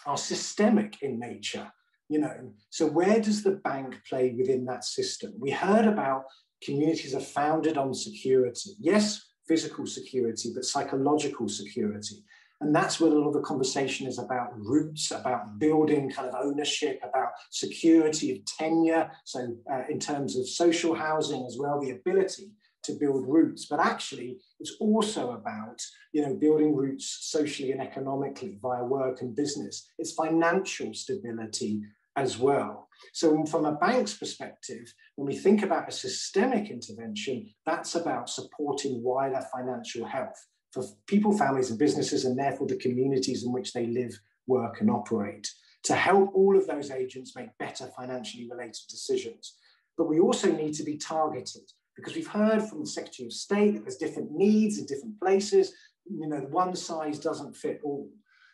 are systemic in nature, you know. So where does the bank play within that system? We heard about communities are founded on security. Yes, physical security, but psychological security. And that's where a lot of the conversation is about roots, about building kind of ownership, about security of tenure. So in terms of social housing as well, the ability to build roots. But actually, it's also about, you know, building roots socially and economically via work and business. It's financial stability as well. So from a bank's perspective, when we think about a systemic intervention, that's about supporting wider financial health for people, families, and businesses, and therefore the communities in which they live, work, and operate, to help all of those agents make better financially related decisions. But we also need to be targeted, because we've heard from the Secretary of State that there's different needs in different places. You know, one size doesn't fit all.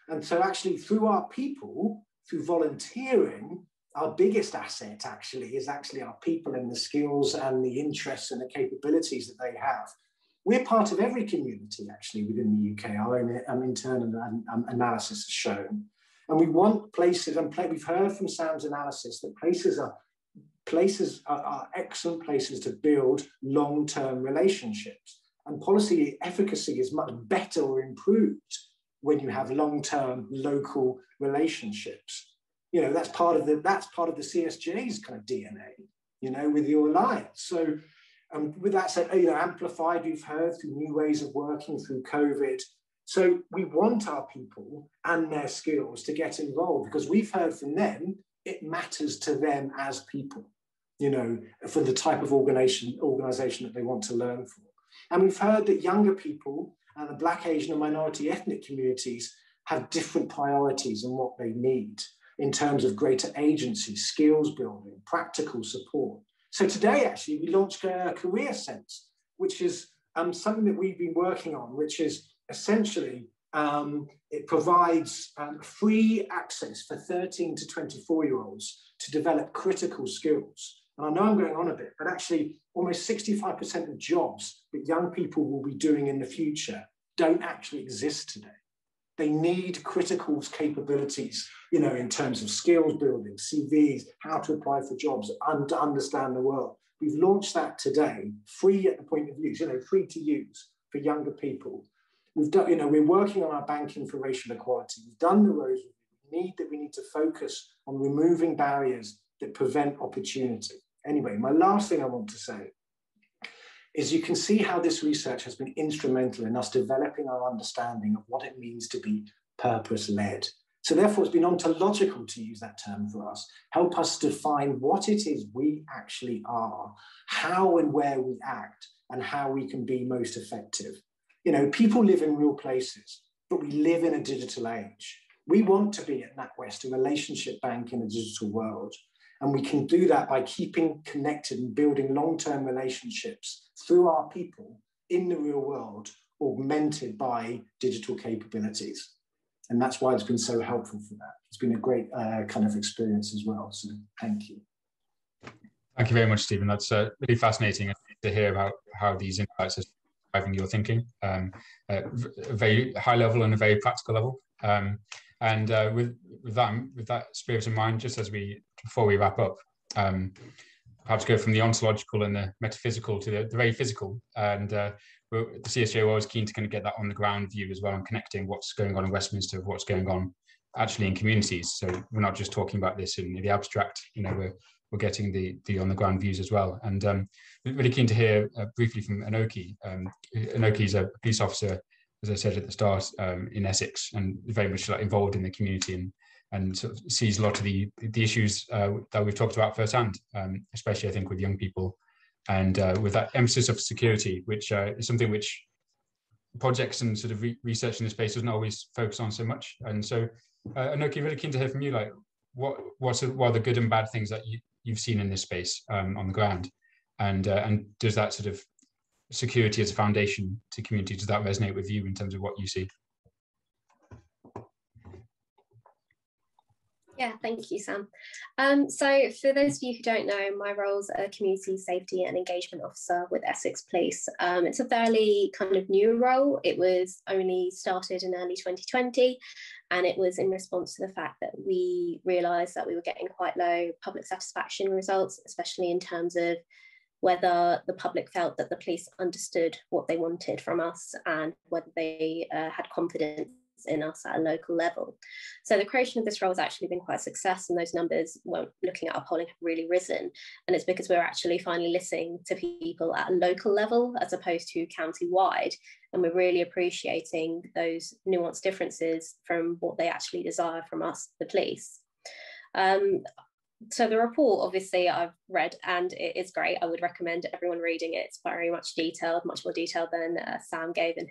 And so actually through our people, through volunteering, our biggest asset actually is actually our people and the skills and the interests and the capabilities that they have. We're part of every community actually within the UK. Our own internal analysis has shown. And we want places, and we've heard from Sam's analysis that places are excellent places to build long-term relationships. And policy efficacy is much better or improved when you have long-term local relationships. You know, that's part of the CSJ's kind of DNA, you know, with your alliance. So with that said, you know, amplified, you've heard, through new ways of working, through COVID. So we want our people and their skills to get involved, because we've heard from them, it matters to them as people, you know, for the type of organization that they want to learn for. And we've heard that younger people and the Black, Asian and minority ethnic communities have different priorities and what they need in terms of greater agency, skills building, practical support. So today, actually, we launched a Career Sense, which is something that we've been working on, which is essentially, it provides free access for 13 to 24-year-olds to develop critical skills. And I know I'm going on a bit, but actually almost 65% of jobs that young people will be doing in the future don't actually exist today. They need critical capabilities, you know, in terms of skills building, CVs, how to apply for jobs, and to understand the world. We've launched that today, free at the point of use, you know, free to use for younger people. We've done, you know, we're working on our banking for racial equality. We've done the roads. We need to focus on removing barriers that prevent opportunity. Anyway, my last thing I want to say is you can see how this research has been instrumental in us developing our understanding of what it means to be purpose-led. So therefore, it's been ontological, to use that term for us, help us define what it is we actually are, how and where we act, and how we can be most effective. You know, people live in real places, but we live in a digital age. We want to be at NatWest, a relationship bank in a digital world. And we can do that by keeping connected and building long-term relationships through our people in the real world, augmented by digital capabilities. And that's why it's been so helpful for that. It's been a great kind of experience as well. So thank you. Thank you very much, Stephen. That's really fascinating to hear about how these insights are driving your thinking, a very high level and a very practical level. With that spirit in mind, just before we wrap up, perhaps go from the ontological and the metaphysical to the very physical. And the CSJ were always keen to kind of get that on the ground view as well, and connecting what's going on in Westminster with what's going on actually in communities. So we're not just talking about this in the abstract, you know, we're getting the on the ground views as well. And really keen to hear briefly from Anoki. Anoki is a police officer, as I said at the start, in Essex, and very much like involved in the community, and sort of sees a lot of the issues that we've talked about firsthand, especially I think with young people, and with that emphasis of security, which is something which projects and sort of research in the space doesn't always focus on so much. And so, Anoki, really keen to hear from you, like what are the good and bad things that you've seen in this space on the ground, and does that sort of security as a foundation to community, does that resonate with you in terms of what you see? Yeah, thank you, Sam. So for those of you who don't know, my role is a Community Safety and Engagement Officer with Essex Police. It's a fairly kind of new role. It was only started in early 2020, and it was in response to the fact that we realised that we were getting quite low public satisfaction results, especially in terms of whether the public felt that the police understood what they wanted from us, and whether they had confidence in us at a local level. So the creation of this role has actually been quite a success, and those numbers, when looking at our polling, have really risen. And it's because we're actually finally listening to people at a local level as opposed to county-wide, and we're really appreciating those nuanced differences from what they actually desire from us, the police. So the report, obviously, I've read, and it is great. I would recommend everyone reading it. It's very much detailed, much more detailed than Sam gave in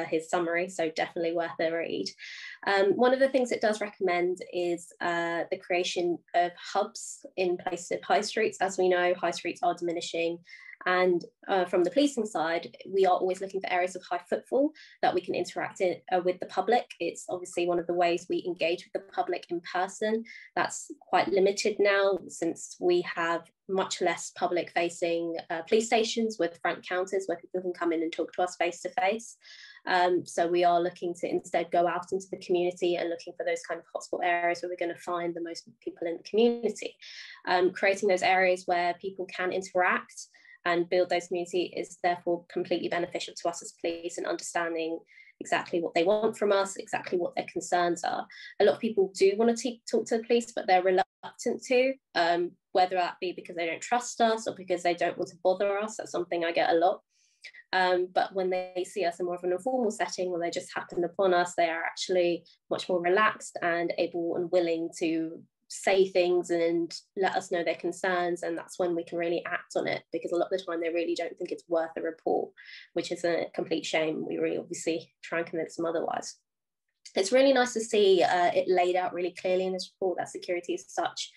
his summary, so definitely worth a read. One of the things it does recommend is the creation of hubs in place of high streets. As we know, high streets are diminishing, and from the policing side, we are always looking for areas of high footfall that we can interact with the public. It's obviously one of the ways we engage with the public in person. That's quite limited now, since we have much less public-facing police stations with front counters where people can come in and talk to us face to face. So we are looking to instead go out into the community and looking for those kind of hotspot areas where we're going to find the most people in the community. Creating those areas where people can interact and build those community is therefore completely beneficial to us as police, and understanding exactly what they want from us, exactly what their concerns are. A lot of people do want to talk to the police, but they're reluctant to, whether that be because they don't trust us or because they don't want to bother us. That's something I get a lot. But when they see us in more of an informal setting, where they just happen upon us, they are actually much more relaxed and able and willing to say things and let us know their concerns, and that's when we can really act on it, because a lot of the time they really don't think it's worth a report, which is a complete shame. We really obviously try and convince them otherwise. It's really nice to see it laid out really clearly in this report that security is such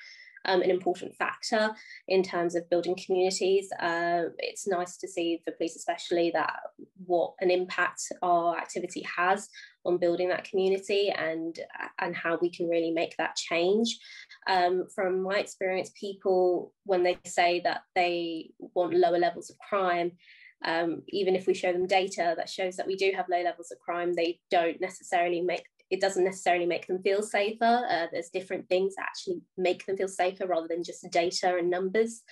an important factor in terms of building communities. It's nice to see for police especially that what an impact our activity has on building that community and how we can really make that change. From my experience, people, when they say that they want lower levels of crime, even if we show them data that shows that we do have low levels of crime, they don't necessarily it doesn't necessarily make them feel safer. There's different things that actually make them feel safer rather than just data and numbers,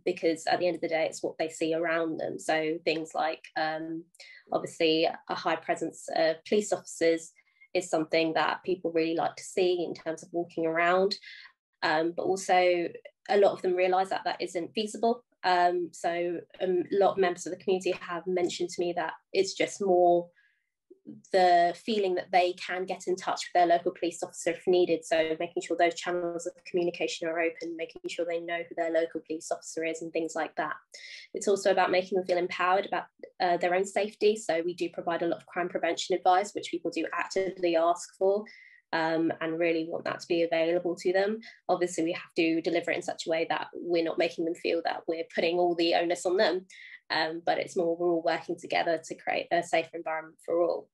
because at the end of the day, it's what they see around them. So things like, obviously, a high presence of police officers is something that people really like to see in terms of walking around. But also, a lot of them realise that that isn't feasible. So a lot of members of the community have mentioned to me that it's just more the feeling that they can get in touch with their local police officer if needed. So making sure those channels of communication are open, making sure they know who their local police officer is and things like that. It's also about making them feel empowered about their own safety. So we do provide a lot of crime prevention advice, which people do actively ask for. And really want that to be available to them. Obviously, we have to deliver it in such a way that we're not making them feel that we're putting all the onus on them, but it's more we're all working together to create a safer environment for all.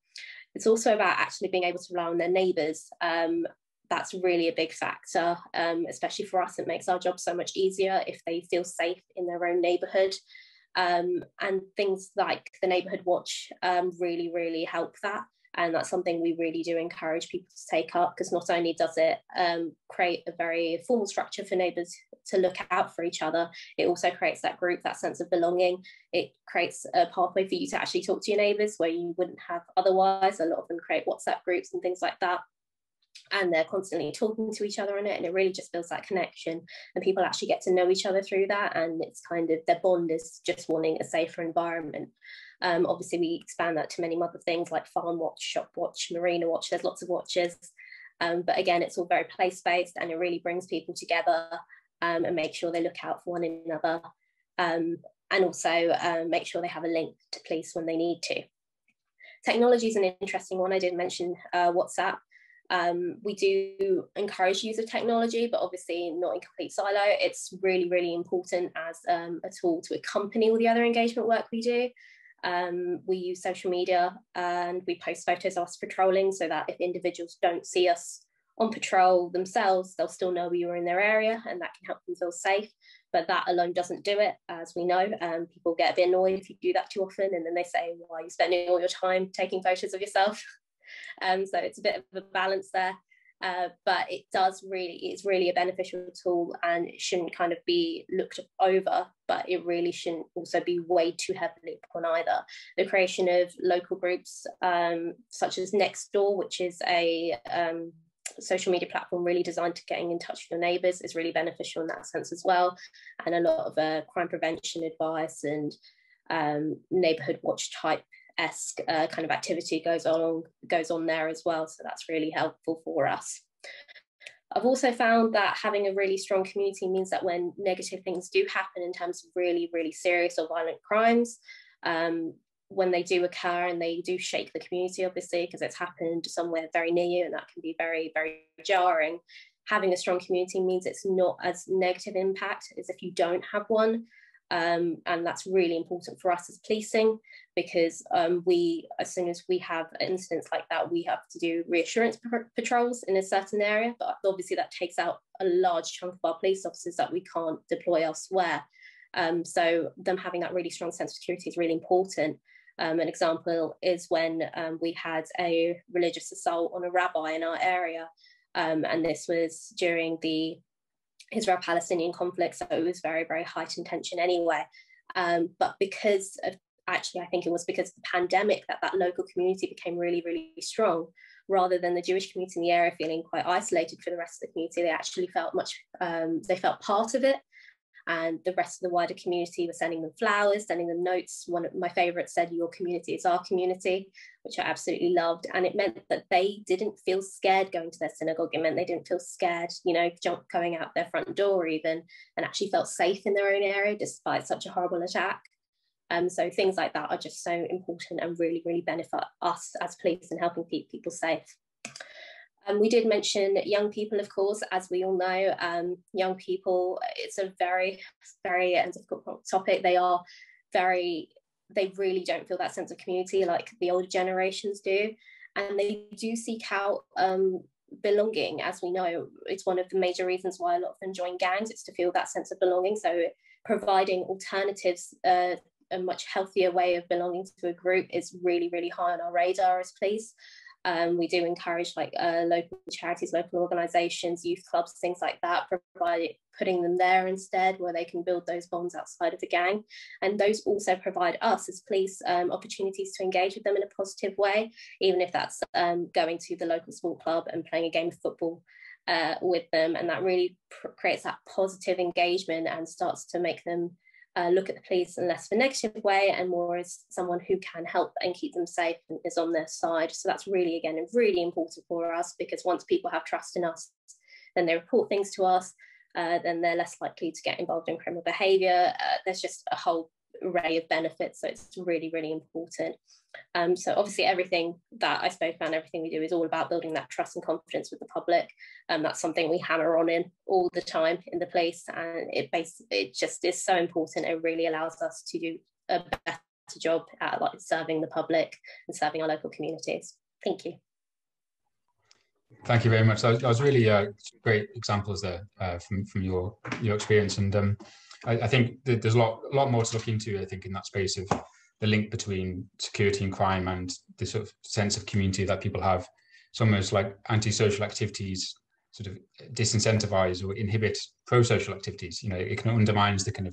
It's also about actually being able to rely on their neighbours. That's really a big factor, especially for us. It makes our job so much easier if they feel safe in their own neighbourhood. And things like the neighbourhood watch really, really help that. And that's something we really do encourage people to take up, because not only does it create a very formal structure for neighbours to look out for each other, it also creates that group, that sense of belonging. It creates a pathway for you to actually talk to your neighbours where you wouldn't have otherwise. A lot of them create WhatsApp groups and things like that, and they're constantly talking to each other in it, and it really just builds that connection, and people actually get to know each other through that, and it's kind of their bond is just wanting a safer environment. Obviously, we expand that to many other things like farm watch, shop watch, marina watch. There's lots of watches, but again, it's all very place-based, and it really brings people together and make sure they look out for one another, and also make sure they have a link to police when they need to. Technology is an interesting one. I did mention WhatsApp. We do encourage use of technology, but obviously not in complete silo. It's really, really important as a tool to accompany all the other engagement work we do. We use social media and we post photos of us patrolling, so that if individuals don't see us on patrol themselves, they'll still know we were in their area, and that can help them feel safe. But that alone doesn't do it, as we know. People get a bit annoyed if you do that too often, and then they say, why are you spending all your time taking photos of yourself? So it's a bit of a balance there. But it's really a beneficial tool, and it shouldn't kind of be looked over, but it really shouldn't also be weighed too heavily upon either. The creation of local groups such as Nextdoor, which is a social media platform really designed to getting in touch with your neighbours, is really beneficial in that sense as well. And a lot of crime prevention advice and neighbourhood watch type-esque kind of activity goes on there as well. So that's really helpful for us. I've also found that having a really strong community means that when negative things do happen in terms of really, really serious or violent crimes, when they do occur and they do shake the community, obviously, because it's happened somewhere very near you, and that can be very, very jarring. Having a strong community means it's not as negative impact as if you don't have one. And that's really important for us as policing, because as soon as we have incidents like that, we have to do reassurance patrols in a certain area, but obviously that takes out a large chunk of our police officers that we can't deploy elsewhere. So them having that really strong sense of security is really important. An example is when we had a religious assault on a rabbi in our area, and this was during the Israel-Palestinian conflict, so it was very, very heightened tension anyway. But because of, actually, I think it was because of the pandemic that local community became really, really strong. Rather than the Jewish community in the area feeling quite isolated for the rest of the community, they actually felt they felt part of it. and the rest of the wider community were sending them flowers, sending them notes. One of my favorites said, "Your community is our community," which I absolutely loved. And it meant that they didn't feel scared going to their synagogue. It meant they didn't feel scared, going out their front door even, and actually felt safe in their own area despite such a horrible attack. So things like that are just so important and really, really benefit us as police in helping keep people safe. We did mention young people, of course, as we all know. Young people, it's a very, very difficult topic. They really don't feel that sense of community like the older generations do. And they do seek out belonging. As we know, it's one of the major reasons why a lot of them join gangs. It's to feel that sense of belonging. So providing alternatives, a much healthier way of belonging to a group is really, really high on our radar as police. We do encourage local charities, local organisations, youth clubs, things like that, putting them there instead, where they can build those bonds outside of the gang. And those also provide us as police opportunities to engage with them in a positive way, even if that's going to the local sport club and playing a game of football with them. And that really creates that positive engagement and starts to make them look at the police in less of a negative way and more as someone who can help and keep them safe and is on their side. So that's really, again, really important for us, because once people have trust in us, then they report things to us, then they're less likely to get involved in criminal behaviour. There's just a whole array of benefits, so it's really, really important. So obviously everything that I spoke about, everything we do is all about building that trust and confidence with the public. That's something we hammer on in all the time in the police, and it just is so important. It really allows us to do a better job at serving the public and serving our local communities. Thank you. Thank you very much. That was really great examples there from your experience, and I think that there's a lot more to look into, I think, in that space of the link between security and crime and the sort of sense of community that people have. It's almost like antisocial activities sort of disincentivize or inhibit pro-social activities. It kind of undermines the kind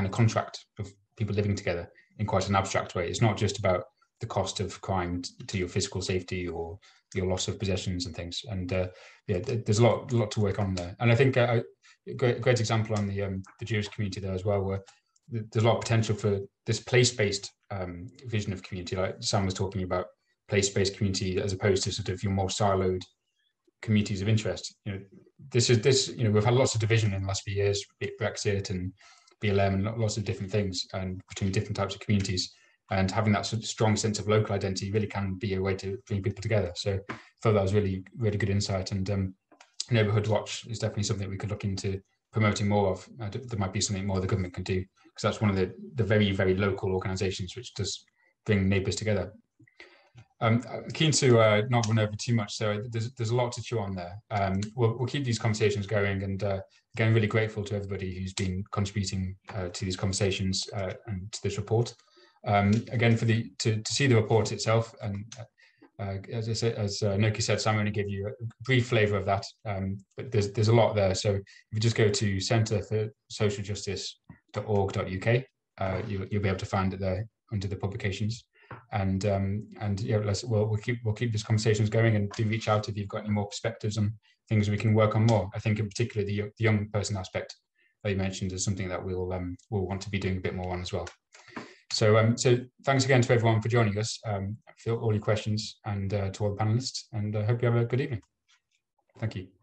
of contract of people living together in quite an abstract way. It's not just about the cost of crime to your physical safety or your loss of possessions and things. And there's a lot to work on there. And I think a great example on the Jewish community there as well, where there's a lot of potential for this place-based vision of community, like Sam was talking about, place-based community as opposed to sort of your more siloed communities of interest. We've had lots of division in the last few years, be it Brexit and BLM and lots of different things, and between different types of communities. And having that sort of strong sense of local identity really can be a way to bring people together. So I thought that was really, really good insight. And Neighbourhood Watch is definitely something we could look into promoting more of. There might be something more the government can do, because that's one of the very, very local organisations which does bring neighbours together. I'm keen to not run over too much, so there's a lot to chew on there. We'll keep these conversations going, and again, really grateful to everybody who's been contributing to these conversations and to this report. Again, to see the report itself, and as Noki said, Sam only gave you a brief flavour of that, but there's a lot there. So if you just go to centreforsocialjustice.org.uk, you'll be able to find it there under the publications. And we'll keep these conversations going, and do reach out if you've got any more perspectives on things we can work on more. I think in particular the young person aspect that you mentioned is something that we'll want to be doing a bit more on as well. So thanks again to everyone for joining us, for all your questions, and to all the panelists, and I hope you have a good evening. Thank you.